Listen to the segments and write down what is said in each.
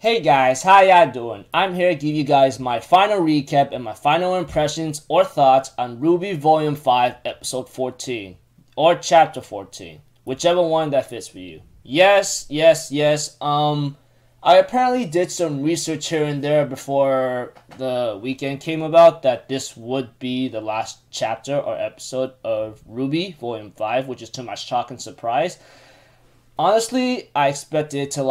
Hey guys, how y'all doing? I'm here to give you guys my final recap and my final impressions or thoughts on RWBY Volume 5, Episode 14, or Chapter 14, whichever one that fits for you. Yes. I apparently did some research here and there before the weekend came about that this would be the last chapter or episode of RWBY Volume 5, which is to my shock and surprise. Honestly, I expected it to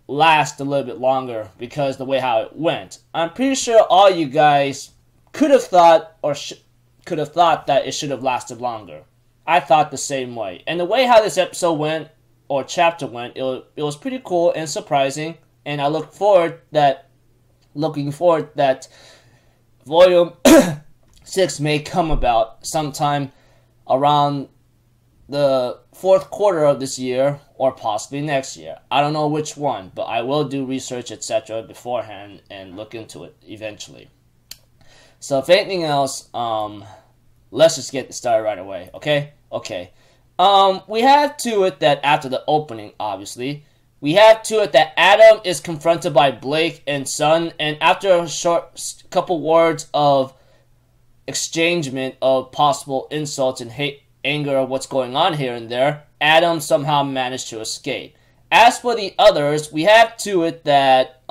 last a little bit longer because the way how it went. I'm pretty sure all you guys could have thought that it should have lasted longer. I thought the same way. And the way how this episode went or chapter went, it was pretty cool and surprising. And I looking forward that Volume 6 may come about sometime around the fourth quarter of this year or possibly next year. I don't know which one, but I will do research, etc. beforehand and look into it eventually. So if anything else, let's just get started right away, okay? Okay. We have to it that after the opening, obviously, we have to it that Adam is confronted by Blake and Sun, and after a short couple words of exchangement of possible insults and anger of what's going on here and there, Adam somehow managed to escape. As for the others, we have to it that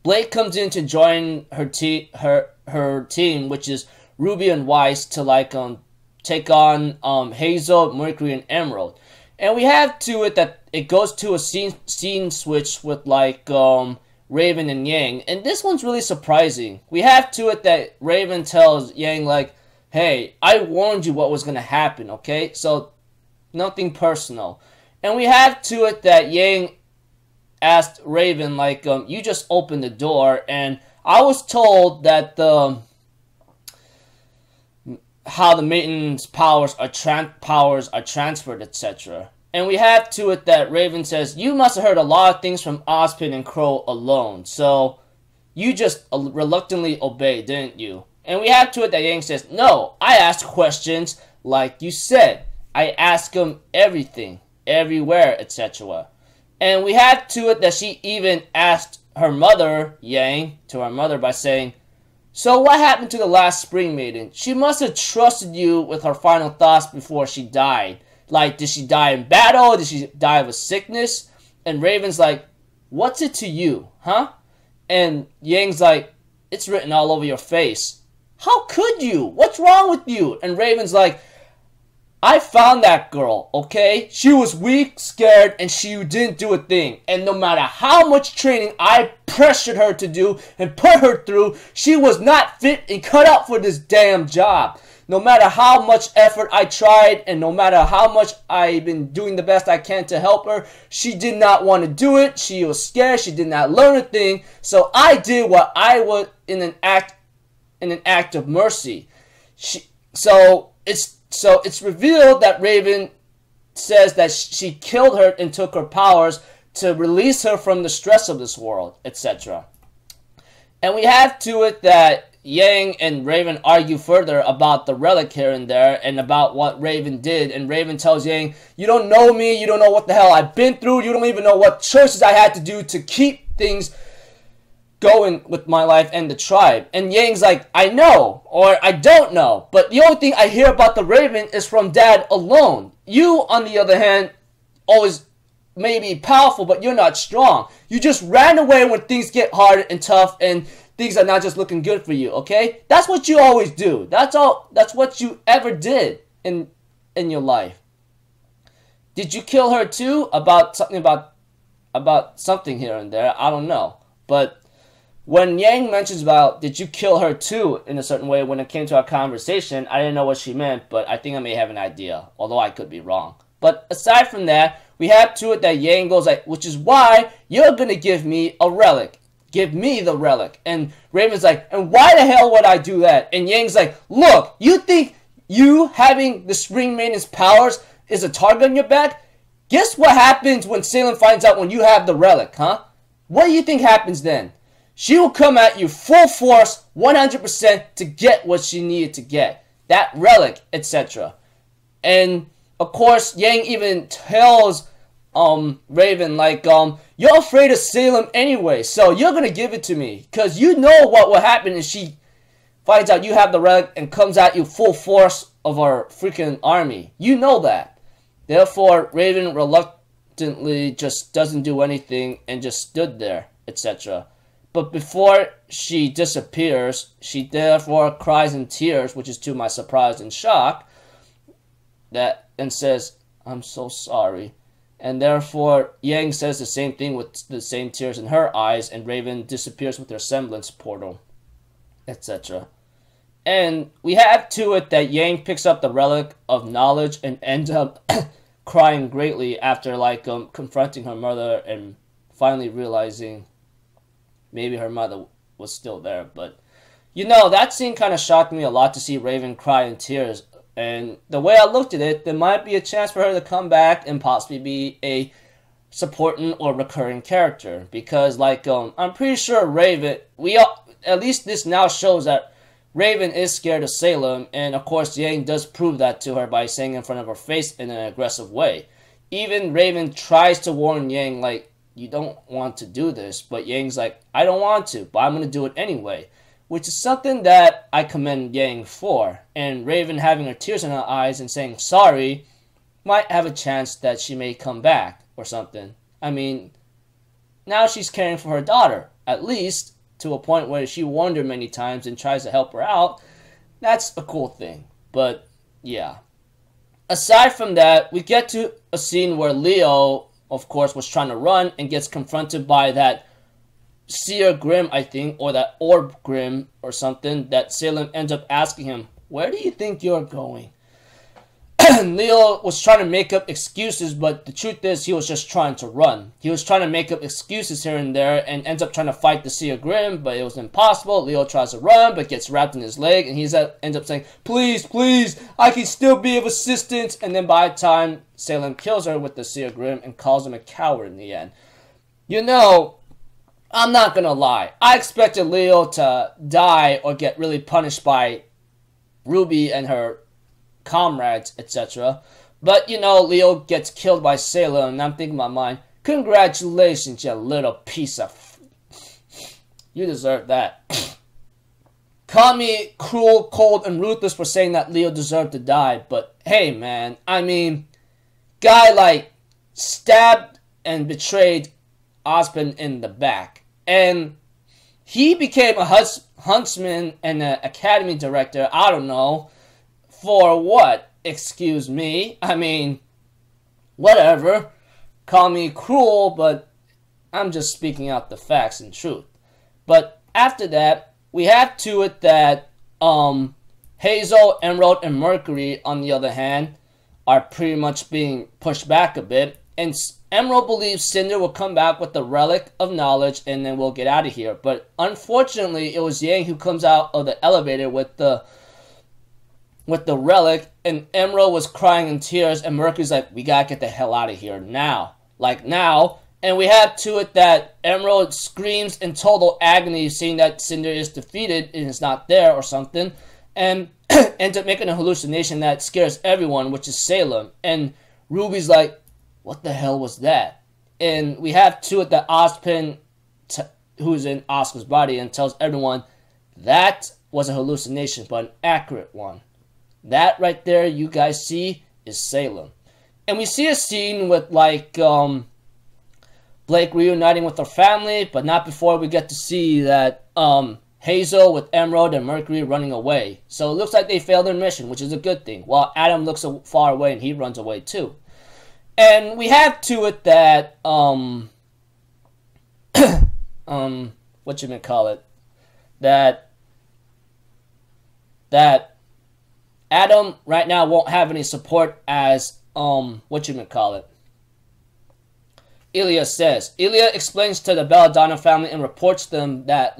Blake comes in to join her team, which is Ruby and Weiss, to take on Hazel, Mercury, and Emerald. And we have to it that it goes to a scene switch with Raven and Yang, and this one's really surprising. We have to it that Raven tells Yang hey, I warned you what was going to happen, okay? So, nothing personal. And we have to it that Yang asked Raven, you just opened the door, and I was told that how the maintenance powers are transferred, etc. And we have to it that Raven says, you must have heard a lot of things from Ozpin and Crow alone, so you just reluctantly obeyed, didn't you? And we have to it that Yang says, no, I asked questions like you said. I asked him everything, everywhere, etc. And we have to it that she even asked her mother, Yang, to her mother by saying, so what happened to the last Spring Maiden? She must have trusted you with her final thoughts before she died. Did she die in battle? Did she die of a sickness? And Raven's what's it to you, huh? And Yang's it's written all over your face. How could you? What's wrong with you? And Raven's I found that girl, okay? She was weak, scared, and she didn't do a thing. And no matter how much training I pressured her to do and put her through, she was not fit and cut out for this damn job. No matter how much effort I tried and no matter how much I've been doing the best I can to help her, she did not want to do it. She was scared. She did not learn a thing. So I did what I would in an act of mercy. So it's revealed that Raven says that she killed her and took her powers to release her from the stress of this world, etc. And we have to it that Yang and Raven argue further about the relic here and there and about what Raven did. And Raven tells Yang, you don't know me, you don't know what the hell I've been through, you don't even know what choices I had to do to keep things going with my life and the tribe. And Yang's I know, or I don't know, but the only thing I hear about the Raven is from Dad alone. You, on the other hand, always may be powerful, but you're not strong. You just ran away when things get hard and tough and things are not just looking good for you, okay? That's what you always do. That's what you ever did in your life. Did you kill her too? About something here and there, I don't know. But when Yang mentions about, did you kill her too, in a certain way, when it came to our conversation, I didn't know what she meant, but I think I may have an idea, although I could be wrong. But aside from that, we have to it that Yang goes which is why you're going to give me a relic. Give me the relic. And Raven's and why the hell would I do that? And Yang's look, you think you having the Spring Maiden's powers is a target on your back? Guess what happens when Salem finds out when you have the relic, huh? What do you think happens then? She will come at you full force, 100% to get what she needed to get. That relic, etc. And of course, Yang even tells Raven, you're afraid of Salem anyway, so you're gonna give it to me. Because you know what will happen if she finds out you have the relic and comes at you full force of our freaking army. You know that. Therefore, Raven reluctantly just doesn't do anything and just stood there, etc. But before she disappears, she therefore cries in tears, which is to my surprise and shock, and says, "I'm so sorry." And therefore, Yang says the same thing with the same tears in her eyes, and Raven disappears with her semblance portal, etc. And we have to it that Yang picks up the relic of knowledge and ends up crying greatly after confronting her mother and finally realizing maybe her mother was still there. But that scene kind of shocked me a lot, to see Raven cry in tears. And the way I looked at it, there might be a chance for her to come back and possibly be a supporting or recurring character, because I'm pretty sure Raven, at least this now shows that Raven is scared of Salem, and of course Yang does prove that to her by saying in front of her face in an aggressive way. Even Raven tries to warn Yang, you don't want to do this, but Yang's like, I don't want to, but I'm going to do it anyway. Which is something that I commend Yang for. And Raven having her tears in her eyes and saying sorry might have a chance that she may come back or something. I mean, now she's caring for her daughter, at least to a point where she warned her many times and tries to help her out. That's a cool thing. But yeah. Aside from that, we get to a scene where Leo, of course, was trying to run and gets confronted by that Seer Grim, I think, or that Orb Grim or something, that Salem ends up asking him, "Where do you think you're going?" Leo was trying to make up excuses, but the truth is he was just trying to run. He was trying to make up excuses here and there and ends up trying to fight the Seer Grim, but it was impossible. Leo tries to run, but gets wrapped in his leg, and he ends up saying, "Please, please, I can still be of assistance." And then by the time Salem kills her with the Seer Grim and calls him a coward in the end. I'm not gonna lie. I expected Leo to die or get really punished by RWBY and her comrades, etc. But, Leo gets killed by Salem, and I'm thinking in my mind, congratulations, you little piece of... You deserve that. Call me cruel, cold, and ruthless for saying that Leo deserved to die, but hey, man, I mean, guy, stabbed and betrayed Osmond in the back. And he became a huntsman and an academy director, I don't know, for what? Excuse me. I mean, whatever. Call me cruel, but I'm just speaking out the facts and truth. But after that, we have to it that Hazel, Emerald, and Mercury, on the other hand, are pretty much being pushed back a bit. And Emerald believes Cinder will come back with the relic of knowledge and then we'll get out of here. But unfortunately, it was Yang who comes out of the elevator with the relic, and Emerald was crying in tears, and Mercury's like, "We gotta get the hell out of here now." Now. And we have to it that Emerald screams in total agony, seeing that Cinder is defeated and is not there or something, and ends up making a hallucination that scares everyone, which is Salem. And Ruby's like, "What the hell was that?" And we have to it that Ozpin, who's in Oscar's body, and tells everyone that was a hallucination, but an accurate one. That right there, you guys see, is Salem. And we see a scene with, Blake reuniting with her family, but not before we get to see that Hazel with Emerald and Mercury running away. So it looks like they failed their mission, which is a good thing. While Adam looks far away and he runs away too. And we have to it that, that Adam right now won't have any support as, Ilya says. Ilya explains to the Belladonna family and reports them that,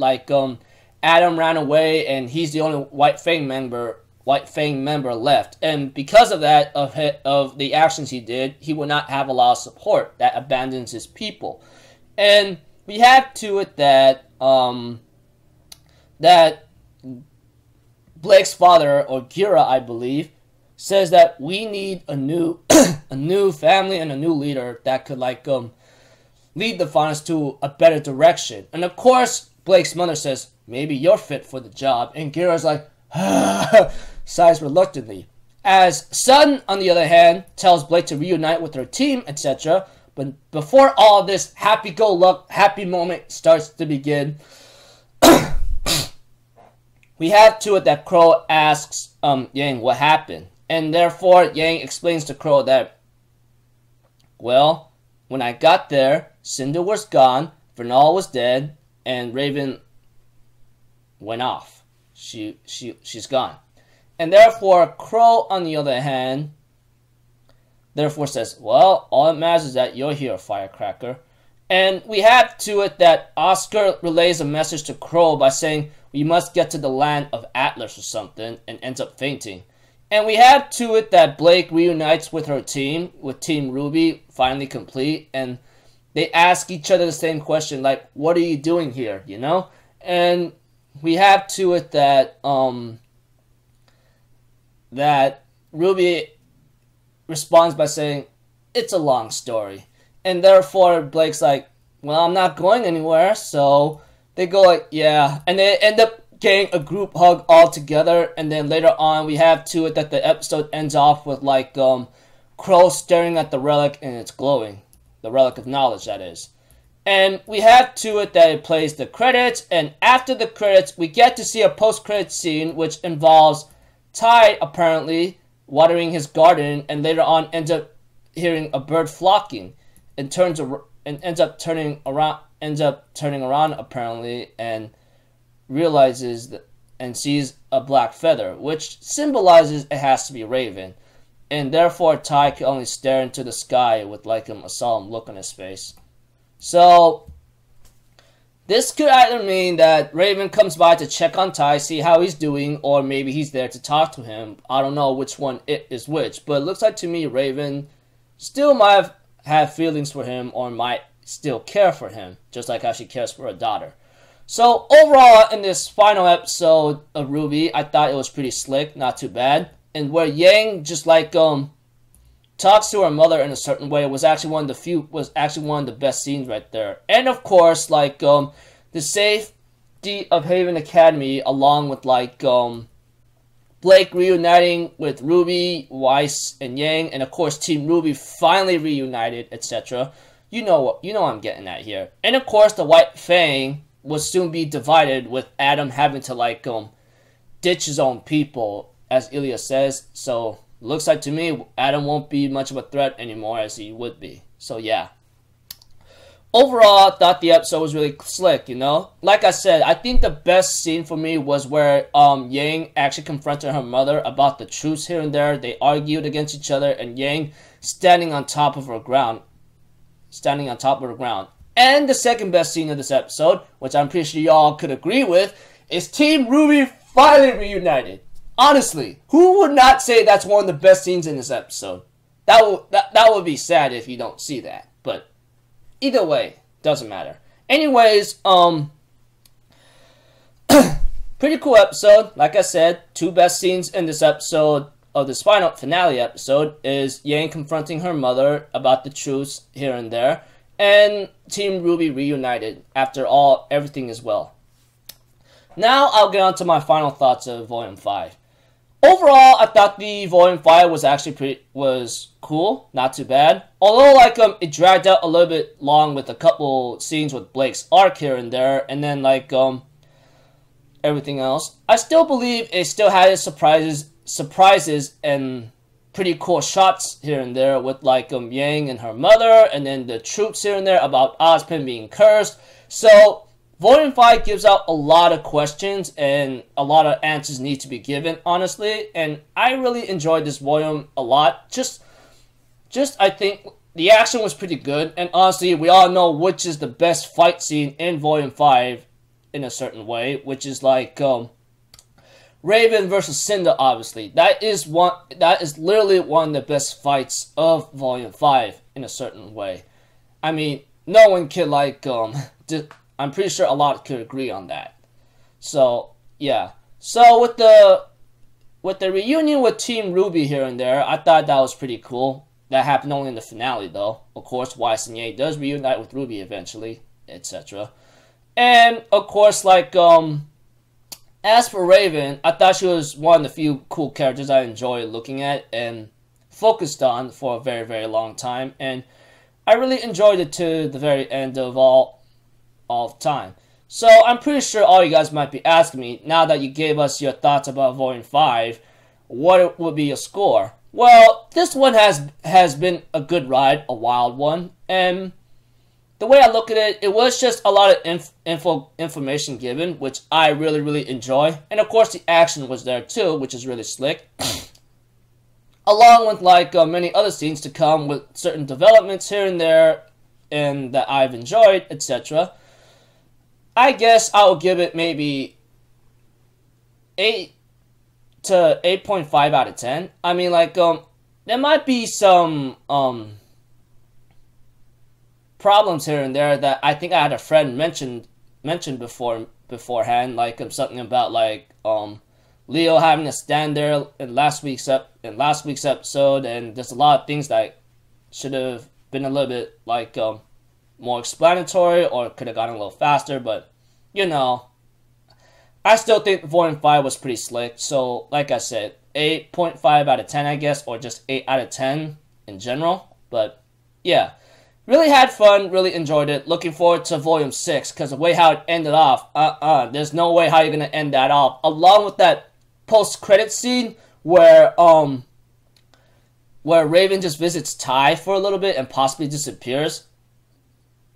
Adam ran away and he's the only White Fang member left. And because of that, of the actions he did, he will not have a lot of support. That abandons his people. And we have to it that, that Blake's father, or Gira, I believe, says that we need a new a new family and a new leader that could lead the finals to a better direction. And of course, Blake's mother says, maybe you're fit for the job. And Guerrero's like, sighs reluctantly. As Sun, on the other hand, tells Blake to reunite with her team, etc. But before all this happy moment starts to begin, we have to it that Crow asks Yang what happened. And therefore, Yang explains to Crow that, well, when I got there, Cinder was gone, Vernal was dead, and Raven went off. She's gone. And therefore, Crow, on the other hand, therefore says, well, all that matters is that you're here, Firecracker. And we have to it that Oscar relays a message to Crow by saying, we must get to the land of Atlas or something, and ends up fainting. And we have to it that Blake reunites with her team, with Team RWBY finally complete, and they ask each other the same question, like, what are you doing here, you know? And we have to it that, that RWBY responds by saying, it's a long story. And therefore, Blake's like, well, I'm not going anywhere, so they go like, yeah. And they end up getting a group hug all together, and then later on, we have to it that the episode ends off with, like, Crow staring at the relic, and it's glowing. The relic of knowledge, that is. And we have to it that it plays the credits, and after the credits, we get to see a post-credit scene, which involves Ty, apparently, watering his garden, and later on ends up hearing a bird flocking, and ends up turning around, apparently, and realizes that, and sees a black feather, which symbolizes it has to be Raven. And therefore, Ty can only stare into the sky with like a solemn look on his face. So, this could either mean that Raven comes by to check on Ty, see how he's doing, or maybe he's there to talk to him. I don't know which one it is which, but it looks like to me Raven still might have feelings for him, or might still care for him, just like how she cares for her daughter. So, overall, in this final episode of RWBY, I thought it was pretty slick, not too bad. And where Yang just like talks to her mother in a certain way was actually one of the best scenes right there. And of course, like the safety of Haven Academy, along with like Blake reuniting with RWBY, Weiss, and Yang, and of course Team RWBY finally reunited, etc. You know I'm getting at here. And of course, the White Fang will soon be divided, with Adam having to like ditch his own people, as Ilya says. So looks like to me Adam won't be much of a threat anymore as he would be. So yeah. Overall, I thought the episode was really slick, you know? Like I said, I think the best scene for me was where Yang actually confronted her mother about the truths here and there. They argued against each other, and Yang standing on top of her ground. And the second best scene of this episode, which I'm pretty sure y'all could agree with, is Team RWBY finally reunited. Honestly, who would not say that's one of the best scenes in this episode? That would be sad if you don't see that. But either way, doesn't matter. Anyways, pretty cool episode. Like I said, two best scenes in this episode of this final finale episode is Yang confronting her mother about the truths here and there, and Team RWBY reunited after everything is well. Now I'll get on to my final thoughts of Volume 5. Overall, I thought the Volume 5 was actually was cool, not too bad. Although like it dragged out a little bit long with a couple scenes with Blake's arc here and there, and then like everything else. I still believe it still had its surprises and pretty cool shots here and there with like Yang and her mother, and then the troops here and there about Ozpin being cursed. So Volume 5 gives out a lot of questions, and a lot of answers need to be given, honestly. And I really enjoyed this volume a lot. Just I think the action was pretty good. And honestly, we all know which is the best fight scene in Volume 5 in a certain way, which is like Raven versus Cinder, obviously. That is literally one of the best fights of Volume 5 in a certain way. I mean, no one can like I'm pretty sure a lot could agree on that. So, yeah. So, with the reunion with Team RWBY here and there, I thought that was pretty cool. that happened only in the finale, though. Of course, Y-Sun-Ye does reunite with RWBY eventually, etc. And of course, like as for Raven, I thought she was one of the few cool characters I enjoyed looking at and focused on for a very, very long time, and I really enjoyed it to the very end of all time. So I'm pretty sure all you guys might be asking me, now that you gave us your thoughts about Volume 5, what would be your score? Well, this one has been a good ride, a wild one, and the way I look at it, it was just a lot of information given, which I really, really enjoy. And of course, the action was there too, which is really slick. Along with like many other scenes to come with certain developments here and there and that I've enjoyed, etc. I guess I will give it maybe 8 to 8.5 out of 10. I mean, like, there might be some problems here and there that I think I had a friend mentioned beforehand, like something about like Leo having to stand there in last week's episode, and there's a lot of things that should have been a little bit like more explanatory or could have gone a little faster, but you know, I still think Volume 5 was pretty slick. So like I said, 8.5 out of 10 I guess, or just 8 out of 10 in general. But yeah, really had fun, really enjoyed it. Looking forward to Volume 6, because the way how it ended off, there's no way how you're gonna end that off. Along with that post-credit scene where Raven just visits Ty for a little bit and possibly disappears,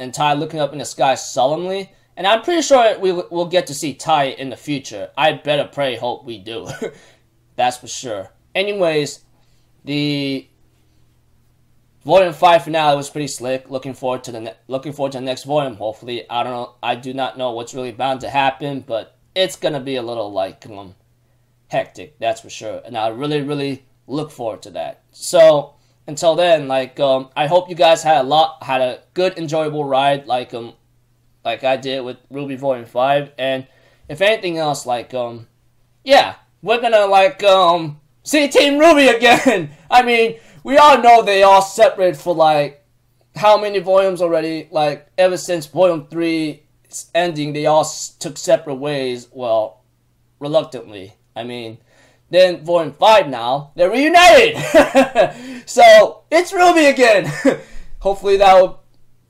and Ty looking up in the sky solemnly. And I'm pretty sure we'll get to see Ty in the future. I better pray, hope we do. That's for sure. Anyways, the Volume 5 finale was pretty slick. Looking forward to the next volume. Hopefully, I don't know. I do not know what's really bound to happen, but it's gonna be a little like hectic. That's for sure. And I really, really look forward to that. So until then, like I hope you guys had a good, enjoyable ride, like I did with RWBY Volume 5. And if anything else, like yeah, we're gonna like see Team RWBY again. I mean, we all know they all separated for like how many volumes already? Like ever since Volume 3's ending, they all took separate ways. Well, reluctantly. I mean, then Volume 5 now, they're reunited! So, it's RWBY again! Hopefully that will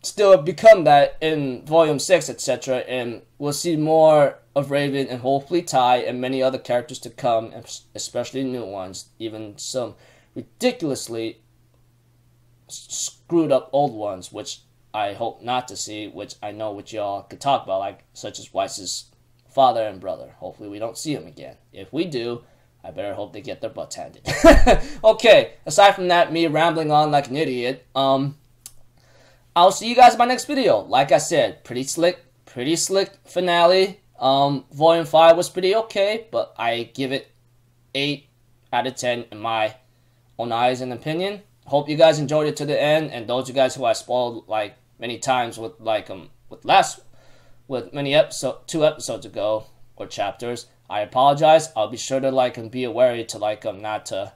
still become that in Volume 6, etc. And we'll see more of Raven and hopefully Ty and many other characters to come, especially new ones. Even some ridiculously screwed up old ones, which I hope not to see, which I know which y'all could talk about, like such as Weiss's father and brother. Hopefully we don't see them again. If we do, I better hope they get their butts handed. Okay, aside from that, me rambling on like an idiot, I'll see you guys in my next video. Like I said, pretty slick finale. Volume 5 was pretty okay, but I give it 8 out of 10 in my own eyes and opinion. Hope you guys enjoyed it to the end, and those of you guys who I spoiled like many times with like with many 2 episodes ago or chapters, I apologize. I'll be sure to like be aware to like not to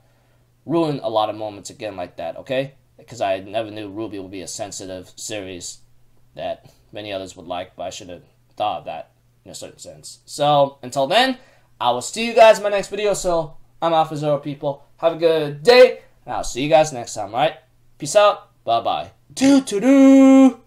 ruin a lot of moments again like that, okay? Because I never knew RWBY would be a sensitive series that many others would like, but I should have thought of that in a certain sense. So until then, I will see you guys in my next video. So I'm Alpha Zero, people. Have a good day, and I'll see you guys next time. All right? Peace out. Bye bye. Doo doo doo.